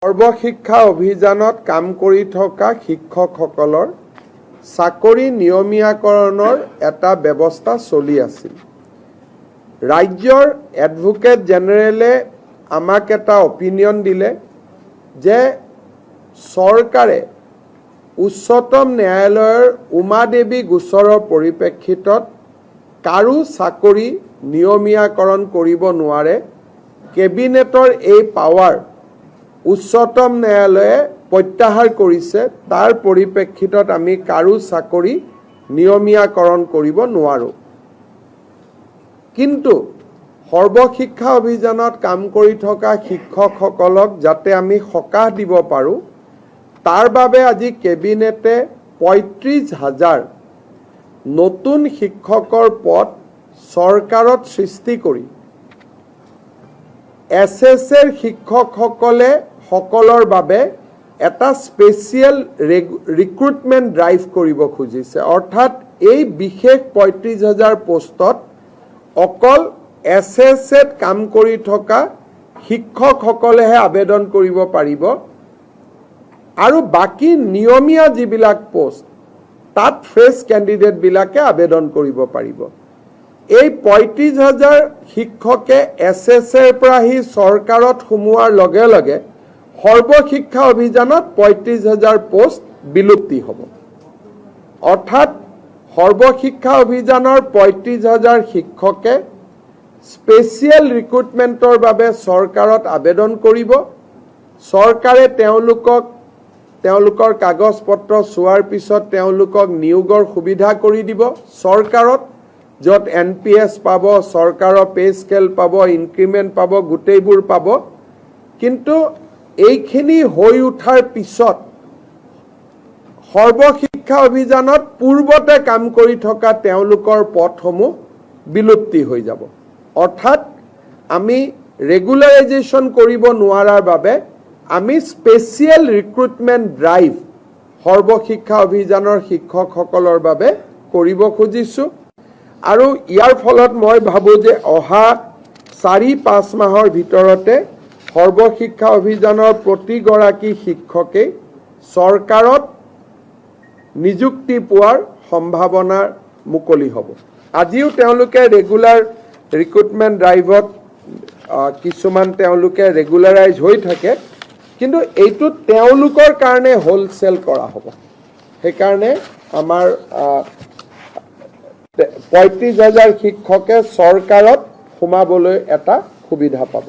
সৰ্বশিক্ষা অভিযানত কাম কৰি থকা শিক্ষকসকলৰ চাকৰি নিয়মীয়াকৰণৰ এটা ব্যৱস্থা চলি আছিল। ৰাজ্যৰ এডভোকেট জেনেৰেলে আমাক এটা অপিনিয়ন দিলে যে চৰকাৰে উচ্চতম ন্যায়ালয়ৰ উমা দেৱী গোচৰৰ পৰিপ্ৰেক্ষিতত কাৰো চাকৰি নিয়মীয়াকৰণ কৰিব নোৱাৰে। কেবিনেটৰ এই পাৱাৰ উচ্চতম ন্যায়ালয়ে প্ৰত্যাহাৰ কৰিছে। তাৰ পৰিপ্ৰেক্ষিতত আমি কাৰো চাকৰি নিয়মীয়াকৰণ কৰিব নোৱাৰোঁ। কিন্তু সৰ্বশিক্ষা অভিযানত কাম কৰি থকা শিক্ষকসকলক যাতে আমি সকাহ দিব পাৰোঁ, তাৰ বাবে আজি কেবিনেটে ৩৫,০০০ নতুন শিক্ষকৰ পদ চৰকাৰত সৃষ্টি কৰি SSR শিক্ষকসকলৰ বাবে এটা স্পেচিয়েল ৰিক্ৰুটমেণ্ট ড্ৰাইভ কৰিব খুজিছে। অৰ্থাৎ এই বিশেষ ৩৫,০০০ পোষ্টত অকল SSR কাম কৰি থকা শিক্ষকসকলেহে আবেদন কৰিব পাৰিব আৰু বাকী নিয়মীয়া যিবিলাক পোষ্ট তাত ফ্ৰেছ কেণ্ডিডেটবিলাকে আবেদন কৰিব পাৰিব। এই ৩৫,০০০ শিক্ষকে SSR পৰা আহি চৰকাৰত সোমোৱাৰ লগে লগে সৰ্বশিক্ষা অভিযানত ৩৫,০০০ পোষ্ট বিলুপ্তি হ'ব। অৰ্থাৎ সৰ্বশিক্ষা অভিযানৰ ৩৫,০০০ শিক্ষকে স্পেচিয়েল ৰিক্ৰুটমেণ্টৰ বাবে চৰকাৰত আবেদন কৰিব। চৰকাৰে তেওঁলোকৰ কাগজ পত্ৰ চোৱাৰ পিছত তেওঁলোকক নিয়োগৰ সুবিধা কৰি দিব চৰকাৰত, য'ত NPS পাব, চৰকাৰৰ পে স্কেল পাব, ইনক্ৰিমেণ্ট পাব, গোটেইবোৰ পাব। কিন্তু এইখিনি হৈ উঠাৰ পিছত সৰ্বশিক্ষা অভিযানত পূৰ্বতে কাম কৰি থকা তেওঁলোকৰ পদসমূহ বিলুপ্তি হৈ যাব। অৰ্থাৎ আমি ৰেগুলাৰাইজেশ্যন কৰিব নোৱাৰাৰ বাবে আমি স্পেচিয়েল ৰিক্ৰুটমেণ্ট ড্ৰাইভ সৰ্বশিক্ষা অভিযানৰ শিক্ষকসকলৰ বাবে কৰিব খুজিছোঁ। আৰু ইয়াৰ ফলত মই ভাবোঁ যে অহা ৪-৫ মাহৰ ভিতৰতে সৰ্বশিক্ষা অভিযানৰ প্ৰতিগৰাকী শিক্ষকেই চৰকাৰত নিযুক্তি পোৱাৰ সম্ভাৱনা মুকলি হ'ব। আজিও তেওঁলোকে ৰেগুলাৰ ৰিক্ৰুটমেণ্ট ড্ৰাইভত কিছুমান তেওঁলোকে ৰেগুলাৰাইজ হৈ থাকে, কিন্তু এইটো তেওঁলোকৰ কাৰণে হোলচেল কৰা হ'ব। সেইকাৰণে আমাৰ ৩৫,০০০ শিক্ষকে চৰকাৰত সোমাবলৈ এটা সুবিধা পাব।